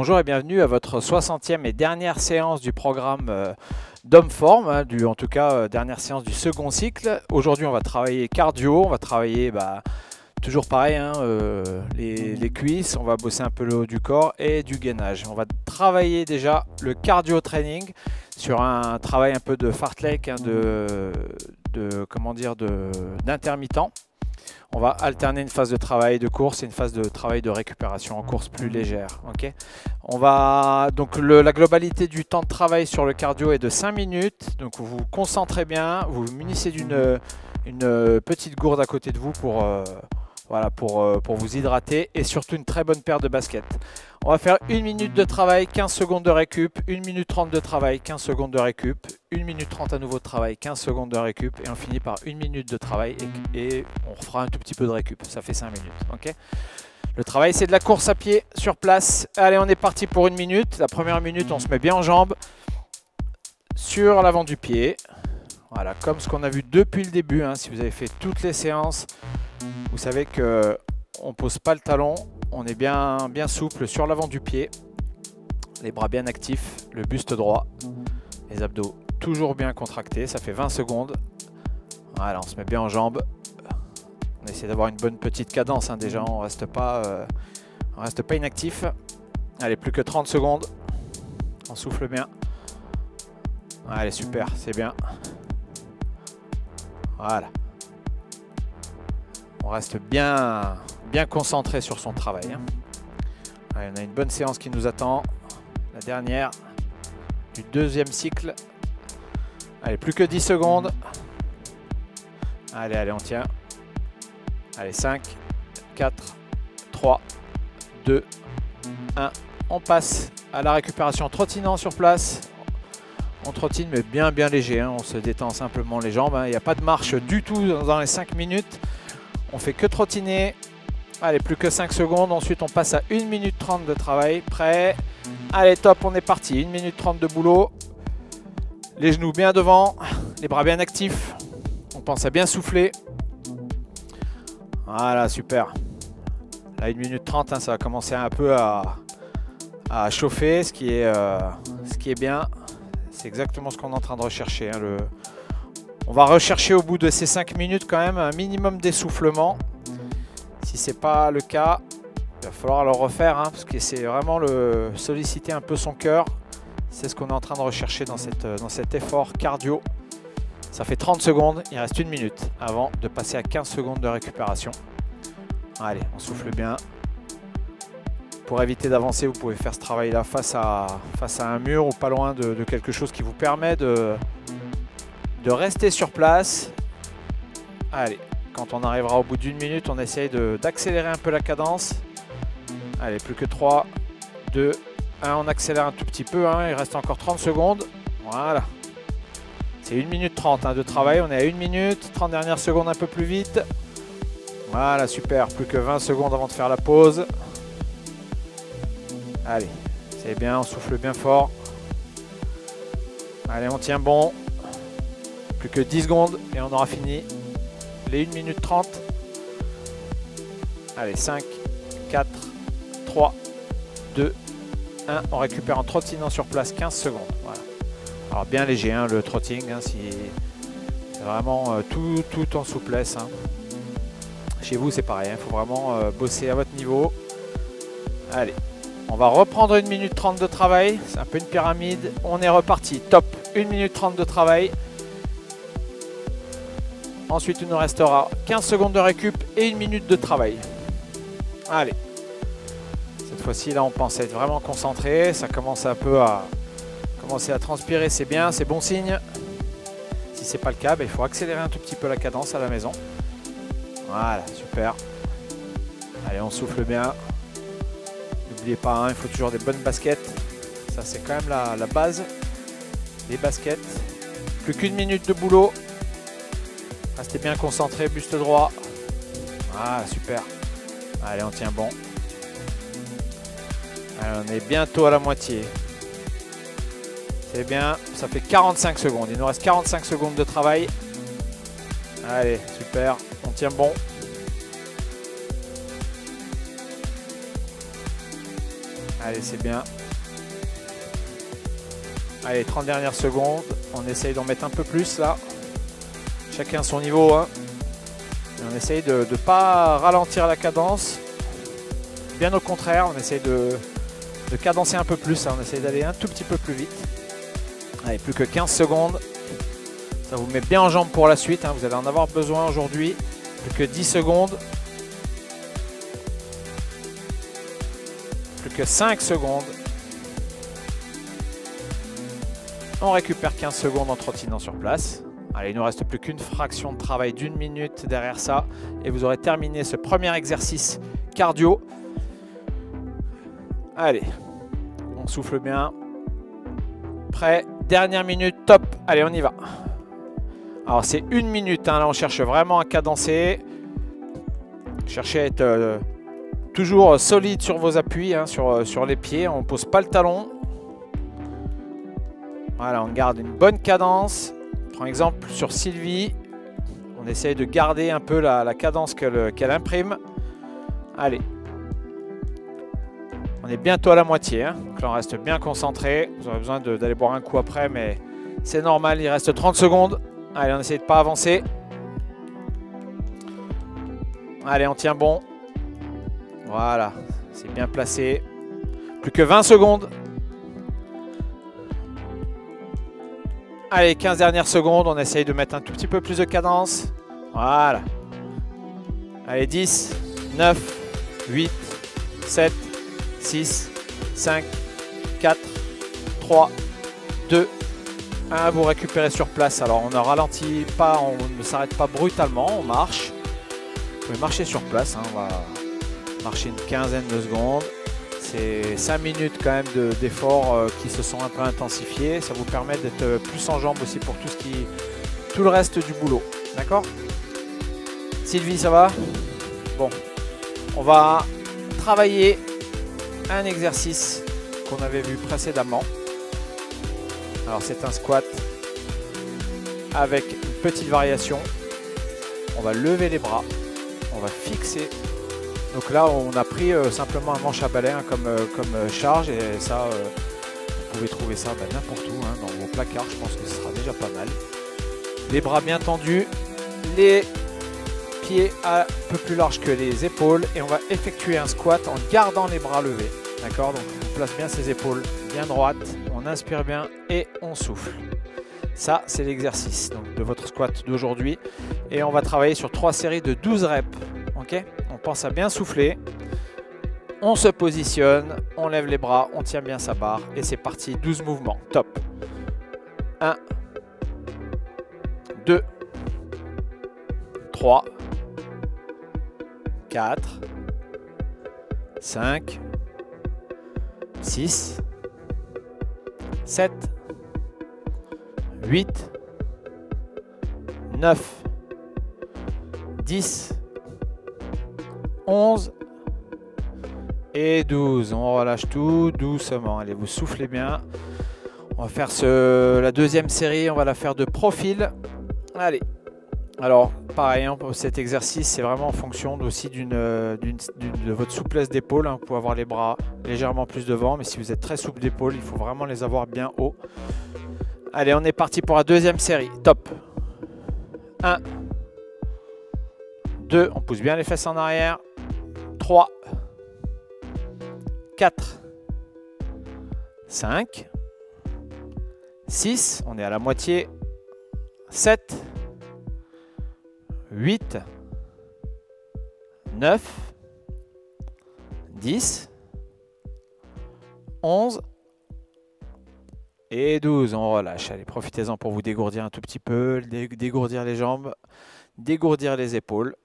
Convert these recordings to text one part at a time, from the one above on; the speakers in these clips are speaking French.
Bonjour et bienvenue à votre 60e et dernière séance du programme d'Homme-Forme, en tout cas dernière séance du second cycle. Aujourd'hui on va travailler cardio, on va travailler toujours pareil, les cuisses, on va bosser un peu le haut du corps et du gainage. On va travailler déjà le cardio training sur un travail un peu de fartlek, d'intermittent. On va alterner une phase de travail de course et une phase de travail de récupération en course plus légère. Okay, la globalité du temps de travail sur le cardio est de 5 minutes. Donc vous vous concentrez bien, vous vous munissez d'une petite gourde à côté de vous pour vous hydrater et surtout une très bonne paire de baskets. On va faire 1 minute de travail, 15 secondes de récup, 1 minute 30 de travail, 15 secondes de récup, 1 minute 30 à nouveau de travail, 15 secondes de récup et on finit par 1 minute de travail et on refera un tout petit peu de récup, ça fait 5 minutes. Okay, le travail c'est de la course à pied sur place. Allez, on est parti pour 1 minute. La première minute on se met bien en jambes sur l'avant du pied. Voilà, comme ce qu'on a vu depuis le début, si vous avez fait toutes les séances, vous savez qu'on ne pose pas le talon, on est bien souple sur l'avant du pied, les bras bien actifs, le buste droit, les abdos toujours bien contractés, ça fait 20 secondes. Voilà, on se met bien en jambes, on essaie d'avoir une bonne petite cadence, déjà on ne reste pas inactif. Allez, plus que 30 secondes, on souffle bien. Allez, super, c'est bien. Voilà. On reste bien concentré sur son travail. Allez, on a une bonne séance qui nous attend. La dernière du deuxième cycle. Allez, plus que 10 secondes. Allez, on tient. Allez, 5, 4, 3, 2, 1. On passe à la récupération en trottinant sur place. On trottine mais bien léger, on se détend simplement les jambes. Il n'y a pas de marche du tout dans les 5 minutes. On fait que trottiner. Allez, plus que 5 secondes. Ensuite, on passe à 1 minute 30 de travail. Prêt? Allez, top, on est parti. 1 minute 30 de boulot. Les genoux bien devant, les bras bien actifs. On pense à bien souffler. Voilà, super. Là, 1 minute 30, ça va commencer un peu à chauffer, ce qui est bien. C'est exactement ce qu'on est en train de rechercher. On va rechercher au bout de ces 5 minutes quand même un minimum d'essoufflement. Si ce n'est pas le cas, il va falloir le refaire parce que c'est vraiment solliciter un peu son cœur. C'est ce qu'on est en train de rechercher dans cet effort cardio. Ça fait 30 secondes, il reste 1 minute avant de passer à 15 secondes de récupération. Allez, on souffle bien. Pour éviter d'avancer, vous pouvez faire ce travail-là face à un mur ou pas loin de quelque chose qui vous permet de rester sur place. Allez, quand on arrivera au bout d'1 minute, on essaye d'accélérer un peu la cadence. Allez, plus que 3, 2, 1, on accélère un tout petit peu, il reste encore 30 secondes. Voilà. C'est 1 minute 30 de travail, on est à 1 minute, 30 dernières secondes un peu plus vite. Voilà, super, plus que 20 secondes avant de faire la pause. Allez, c'est bien, on souffle bien fort. Allez, on tient bon. Plus que 10 secondes et on aura fini les 1 minute 30. Allez, 5, 4, 3, 2, 1. On récupère en trottinant sur place 15 secondes. Voilà. Alors bien léger le trotting, c'est vraiment tout en souplesse. Chez vous c'est pareil, il faut vraiment bosser à votre niveau. Allez. On va reprendre 1 minute 30 de travail, c'est un peu une pyramide. On est reparti, top, 1 minute 30 de travail. Ensuite, il nous restera 15 secondes de récup et 1 minute de travail. Allez, cette fois-ci, là, on pense être vraiment concentré. Ça commence un peu à transpirer, c'est bien, c'est bon signe. Si ce n'est pas le cas, il faut accélérer un tout petit peu la cadence à la maison. Voilà, super. Allez, on souffle bien. N'oubliez pas, il faut toujours des bonnes baskets. Ça, c'est quand même la base. Les baskets. Plus qu'1 minute de boulot. Restez bien concentré, buste droit. Ah, super. Allez, on tient bon. Allez, on est bientôt à la moitié. C'est bien. Ça fait 45 secondes. Il nous reste 45 secondes de travail. Allez, super. On tient bon. Allez, c'est bien. Allez, 30 dernières secondes. On essaye d'en mettre un peu plus là. Chacun son niveau. Hein. Et on essaye de ne pas ralentir la cadence. Bien au contraire, on essaye de cadencer un peu plus. Hein. On essaye d'aller un tout petit peu plus vite. Allez, plus que 15 secondes. Ça vous met bien en jambes pour la suite. Hein. Vous allez en avoir besoin aujourd'hui. Plus que 10 secondes. Plus que 5 secondes. On récupère 15 secondes en trottinant sur place. Allez, il ne nous reste plus qu'une fraction de travail d'1 minute derrière ça. Et vous aurez terminé ce premier exercice cardio. Allez, on souffle bien. Prêt, dernière minute, top. Allez, on y va. Alors, c'est 1 minute. Hein. Là, on cherche vraiment à cadencer. Cherchez à être toujours solide sur vos appuis, hein, sur les pieds. On ne pose pas le talon. Voilà, on garde une bonne cadence. Prends exemple sur Sylvie. On essaye de garder un peu la cadence qu'elle imprime. Allez. On est bientôt à la moitié. Hein. Donc là, on reste bien concentré. Vous aurez besoin d'aller boire un coup après, mais c'est normal. Il reste 30 secondes. Allez, on essaye de ne pas avancer. Allez, on tient bon. Voilà, c'est bien placé. Plus que 20 secondes. Allez, 15 dernières secondes. On essaye de mettre un tout petit peu plus de cadence. Voilà. Allez, 10, 9, 8, 7, 6, 5, 4, 3, 2, 1. Vous récupérez sur place. Alors, on ne ralentit pas, on ne s'arrête pas brutalement. On marche. Vous pouvez marcher sur place. Hein. On va marcher une quinzaine de secondes. C'est 5 minutes quand même d'efforts qui se sont un peu intensifiés. Ça vous permet d'être plus en jambes aussi pour tout le reste du boulot. D'accord? Sylvie, ça va? Bon, on va travailler un exercice qu'on avait vu précédemment. Alors c'est un squat avec une petite variation. On va lever les bras, on va fixer. Donc là, on a pris simplement un manche à balai hein, comme charge. Et ça, vous pouvez trouver ça n'importe où, hein, dans vos placards. Je pense que ce sera déjà pas mal. Les bras bien tendus, les pieds un peu plus larges que les épaules. Et on va effectuer un squat en gardant les bras levés. D'accord? Donc on place bien ses épaules bien droites. On inspire bien et on souffle. Ça, c'est l'exercice de votre squat d'aujourd'hui. Et on va travailler sur 3 séries de 12 reps. Ok? On pense à bien souffler. On se positionne. On lève les bras. On tient bien sa barre. Et c'est parti. 12 mouvements. Top. 1, 2, 3, 4, 5, 6, 7, 8, 9, 10, 11 et 12. On relâche tout doucement. Allez, vous soufflez bien. On va faire la deuxième série. On va la faire de profil. Allez. Alors, pareil, hein, cet exercice, c'est vraiment en fonction aussi de votre souplesse d'épaule. Hein. Vous pouvez avoir les bras légèrement plus devant, mais si vous êtes très souple d'épaule, il faut vraiment les avoir bien haut. Allez, on est parti pour la deuxième série. Top. 1, 2, on pousse bien les fesses en arrière. 3, 4, 5, 6, on est à la moitié. 7, 8, 9, 10, 11 et 12. On relâche. Allez, profitez-en pour vous dégourdir un tout petit peu, dégourdir les jambes, dégourdir les épaules.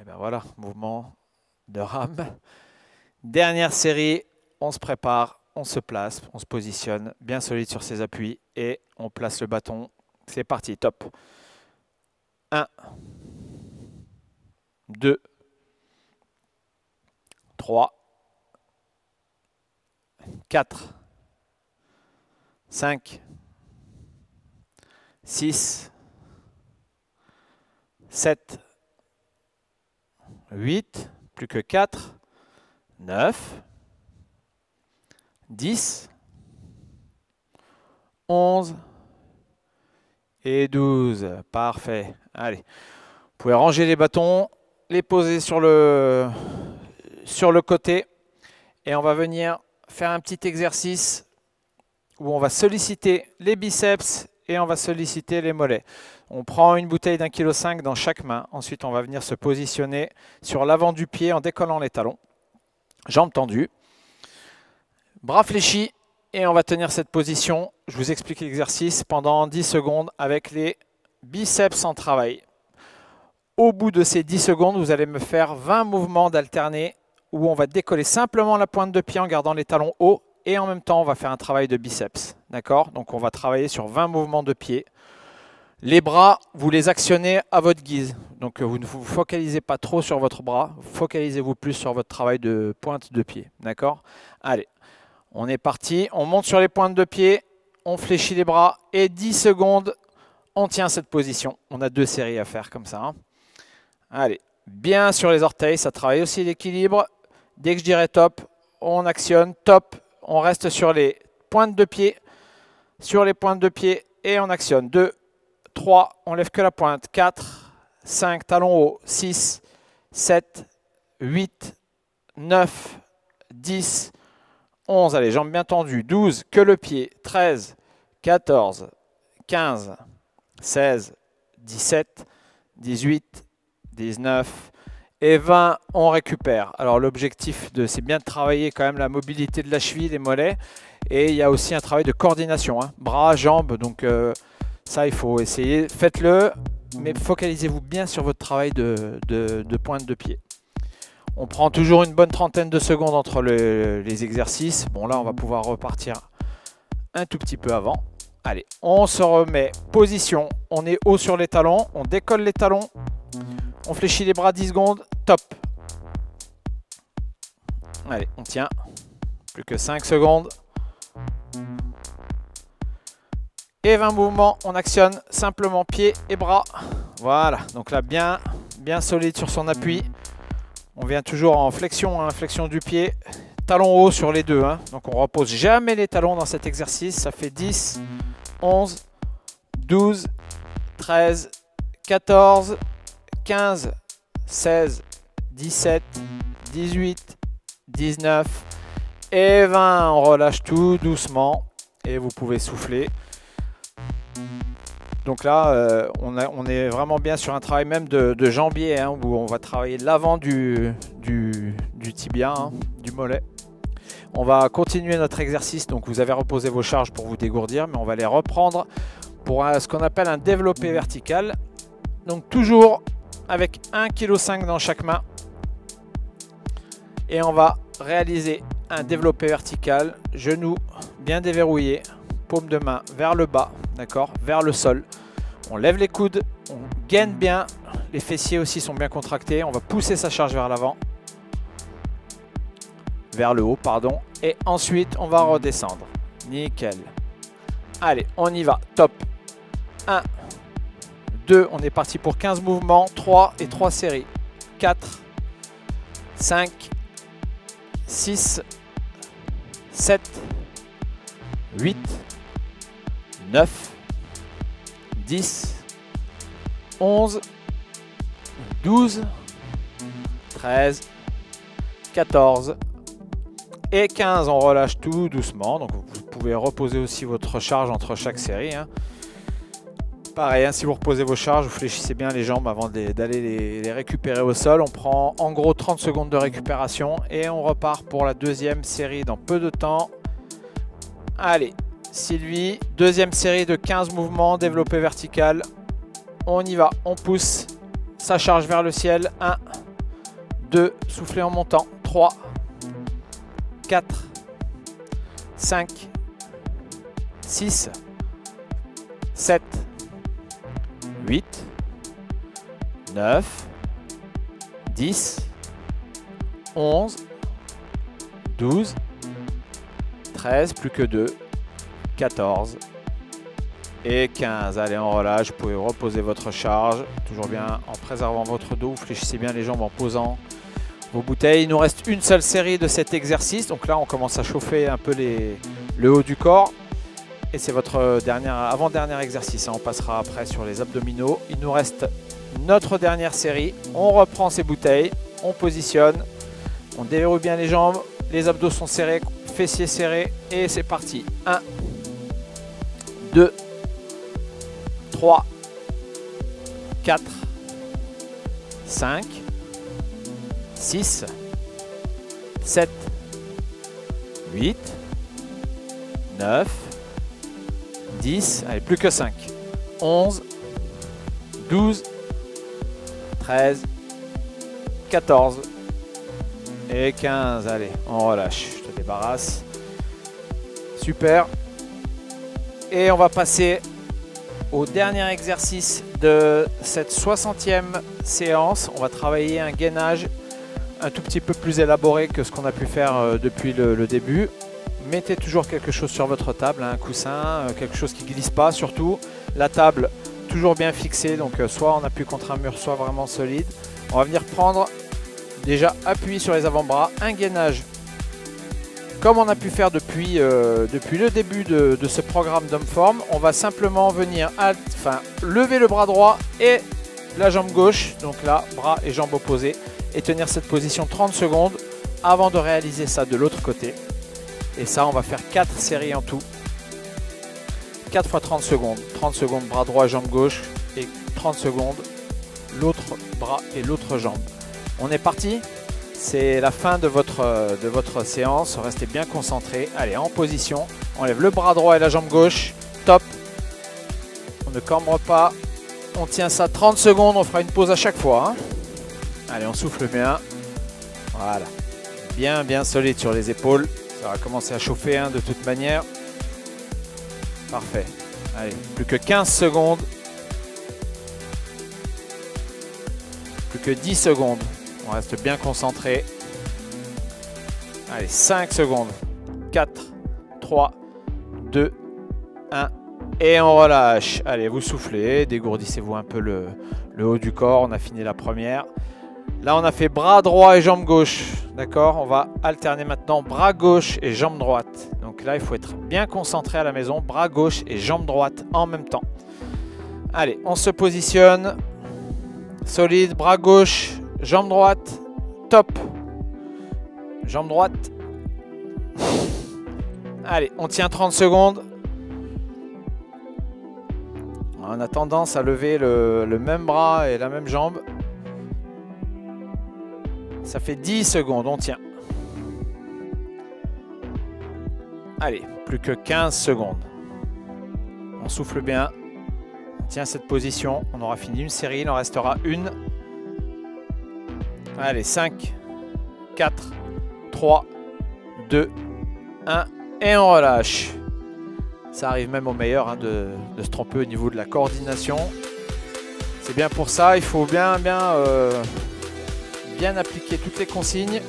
Et bien voilà, mouvement de rame. Dernière série, on se prépare, on se place, on se positionne bien solide sur ses appuis et on place le bâton. C'est parti, top. 1, 2, 3, 4, 5, 6, 7, 8, plus que 4, 9, 10, 11 et 12. Parfait. Allez, vous pouvez ranger les bâtons, les poser sur le côté et on va venir faire un petit exercice où on va solliciter les biceps et on va solliciter les mollets. On prend une bouteille d'1,5 kg dans chaque main. Ensuite, on va venir se positionner sur l'avant du pied en décollant les talons. Jambes tendues. Bras fléchis. Et on va tenir cette position. Je vous explique l'exercice pendant 10 secondes avec les biceps en travail. Au bout de ces 10 secondes, vous allez me faire 20 mouvements d'alternés où on va décoller simplement la pointe de pied en gardant les talons hauts. Et en même temps, on va faire un travail de biceps. D'accord? Donc, on va travailler sur 20 mouvements de pied. Les bras, vous les actionnez à votre guise. Donc, vous ne vous focalisez pas trop sur votre bras. Focalisez-vous plus sur votre travail de pointe de pied. D'accord? Allez, on est parti. On monte sur les pointes de pied. On fléchit les bras. Et 10 secondes, on tient cette position. On a 2 séries à faire comme ça. Hein. Allez, bien sur les orteils. Ça travaille aussi l'équilibre. Dès que je dirai top, on actionne. Top. On reste sur les pointes de pied. Sur les pointes de pied. Et on actionne. 2, 3, on lève que la pointe, 4, 5, talons hauts, 6, 7, 8, 9, 10, 11, allez, jambes bien tendues, 12, que le pied, 13, 14, 15, 16, 17, 18, 19 et 20, on récupère. Alors l'objectif, c'est bien de travailler quand même la mobilité de la cheville, les mollets, et il y a aussi un travail de coordination, hein, bras, jambes, donc... ça, il faut essayer. Faites-le, mais focalisez-vous bien sur votre travail de pointe de pied. On prend toujours une bonne trentaine de secondes entre les exercices. Bon, là, on va pouvoir repartir un tout petit peu avant. Allez, on se remet. Position. On est haut sur les talons. On décolle les talons. On fléchit les bras 10 secondes. Top. Allez, on tient. Plus que 5 secondes. Et 20 mouvements, on actionne simplement pieds et bras. Voilà, donc là bien solide sur son appui. On vient toujours en flexion, hein, flexion du pied. Talons hauts sur les deux. Hein. Donc on repose jamais les talons dans cet exercice. Ça fait 10, 11, 12, 13, 14, 15, 16, 17, 18, 19 et 20. On relâche tout doucement et vous pouvez souffler. Donc là, on est vraiment bien sur un travail même de jambier, hein, où on va travailler l'avant du tibia, hein, du mollet. On va continuer notre exercice. Donc vous avez reposé vos charges pour vous dégourdir, mais on va les reprendre pour ce qu'on appelle un développé vertical. Donc toujours avec 1,5 kg dans chaque main. Et on va réaliser un développé vertical, genoux bien déverrouillés. Paume de main vers le bas, d'accord, vers le sol. On lève les coudes, on gaine bien. Les fessiers aussi sont bien contractés. On va pousser sa charge vers l'avant. Vers le haut, pardon. Et ensuite, on va redescendre. Nickel. Allez, on y va. Top. 1, 2, on est parti pour 15 mouvements. 3 et 3 séries. 4, 5, 6, 7, 8, 9, 10, 11, 12, 13, 14 et 15. On relâche tout doucement. Donc vous pouvez reposer aussi votre charge entre chaque série. Hein. Pareil, hein, si vous reposez vos charges, vous fléchissez bien les jambes avant d'aller les récupérer au sol. On prend en gros 30 secondes de récupération et on repart pour la deuxième série dans peu de temps. Allez. Sylvie, deuxième série de 15 mouvements, développé vertical. On y va, on pousse sa charge vers le ciel. 1, 2, soufflez en montant. 3, 4, 5, 6, 7, 8, 9, 10, 11, 12, 13, plus que 2. 14 et 15. Allez, on relâche. Vous pouvez reposer votre charge. Toujours bien en préservant votre dos. Vous fléchissez bien les jambes en posant vos bouteilles. Il nous reste une seule série de cet exercice. Donc là, on commence à chauffer un peu le haut du corps. Et c'est votre avant-dernier exercice. On passera après sur les abdominaux. Il nous reste notre dernière série. On reprend ces bouteilles. On positionne. On déverrouille bien les jambes. Les abdos sont serrés. Fessiers serrés. Et c'est parti. 1, 2, 3, 4, 5, 6, 7, 8, 9, 10, allez, plus que 5, 11, 12, 13, 14 et 15. Allez, on relâche, je te débarrasse. Super. Et on va passer au dernier exercice de cette 60e séance. On va travailler un gainage un tout petit peu plus élaboré que ce qu'on a pu faire depuis le début. Mettez toujours quelque chose sur votre table, un coussin, quelque chose qui ne glisse pas surtout. La table toujours bien fixée, donc soit en appui contre un mur, soit vraiment solide. On va venir prendre, déjà appuyé sur les avant-bras, un gainage comme on a pu faire depuis le début de ce programme d'homme-forme. On va simplement venir lever le bras droit et la jambe gauche, donc là, bras et jambes opposées, et tenir cette position 30 secondes avant de réaliser ça de l'autre côté. Et ça, on va faire 4 séries en tout. 4 fois 30 secondes. 30 secondes bras droit, jambe gauche, et 30 secondes l'autre bras et l'autre jambe. On est parti. C'est la fin de votre séance. Restez bien concentrés. Allez, en position. On lève le bras droit et la jambe gauche. Top. On ne cambre pas. On tient ça 30 secondes. On fera une pause à chaque fois. Allez, on souffle bien. Voilà. Bien, bien solide sur les épaules. Ça va commencer à chauffer de toute manière. Parfait. Allez, plus que 15 secondes. Plus que 10 secondes. On reste bien concentré. Allez, 5 secondes. 4, 3, 2, 1. Et on relâche. Allez, vous soufflez. Dégourdissez-vous un peu le haut du corps. On a fini la première. Là, on a fait bras droit et jambe gauche. D'accord? On va alterner maintenant bras gauche et jambe droite. Donc là, il faut être bien concentré à la maison. Bras gauche et jambe droite en même temps. Allez, on se positionne. Solide, bras gauche. Jambe droite, top. Jambe droite. Allez, on tient 30 secondes. On a tendance à lever le même bras et la même jambe. Ça fait 10 secondes, on tient. Allez, plus que 15 secondes. On souffle bien. On tient cette position. On aura fini une série, il en restera une. Allez, 5, 4, 3, 2, 1 et on relâche. Ça arrive même au meilleur de se tromper au niveau de la coordination. C'est bien pour ça, il faut bien appliquer toutes les consignes.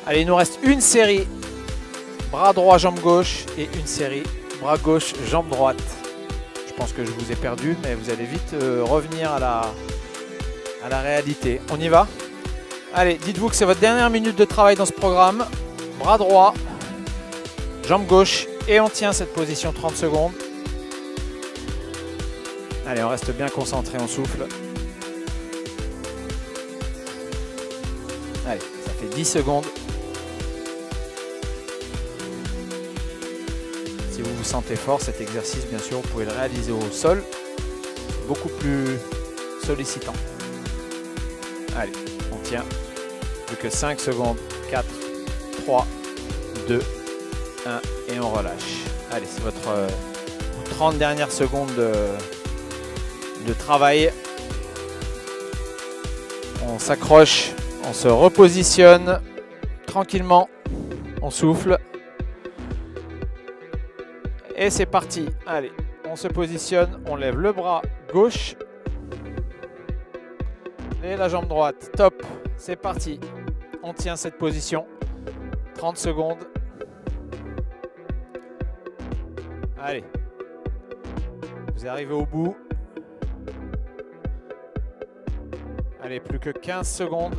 Allez, il nous reste une série bras droit, jambe gauche et une série bras gauche, jambe droite. Je pense que je vous ai perdu, mais vous allez vite revenir à la réalité. On y va ? Allez, dites-vous que c'est votre dernière minute de travail dans ce programme. Bras droit, jambe gauche et on tient cette position 30 secondes. Allez, on reste bien concentré, on souffle. Allez, ça fait 10 secondes. Si vous vous sentez fort, cet exercice, bien sûr, vous pouvez le réaliser au sol. C'est beaucoup plus sollicitant. Allez, on tient. Plus que 5 secondes. 4, 3, 2, 1 et on relâche. Allez, c'est votre 30 dernières secondes de travail. On s'accroche, on se repositionne tranquillement, on souffle. Et c'est parti. Allez, on se positionne, on lève le bras gauche et la jambe droite. Top, c'est parti. On tient cette position. 30 secondes. Allez. Vous arrivez au bout. Allez, plus que 15 secondes.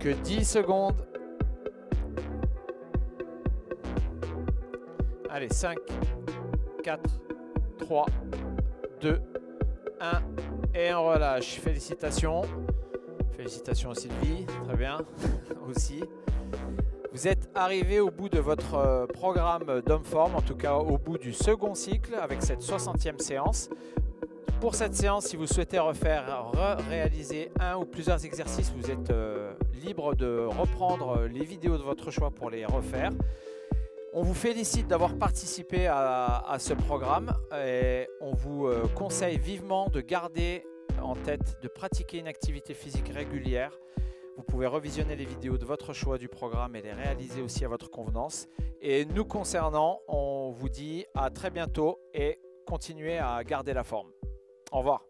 que 10 secondes. Allez, 5, 4, 3, 2, 1. Et on relâche. Félicitations. Félicitations Sylvie. Très bien. Aussi. Vous êtes arrivé au bout de votre programme d'Homme-Forme, en tout cas au bout du second cycle avec cette 60e séance. Pour cette séance, si vous souhaitez réaliser un ou plusieurs exercices, vous êtes libre de reprendre les vidéos de votre choix pour les refaire. On vous félicite d'avoir participé à ce programme et on vous conseille vivement de garder en tête de pratiquer une activité physique régulière. Vous pouvez revisionner les vidéos de votre choix du programme et les réaliser aussi à votre convenance. Et nous concernant, on vous dit à très bientôt et continuez à garder la forme. Au revoir.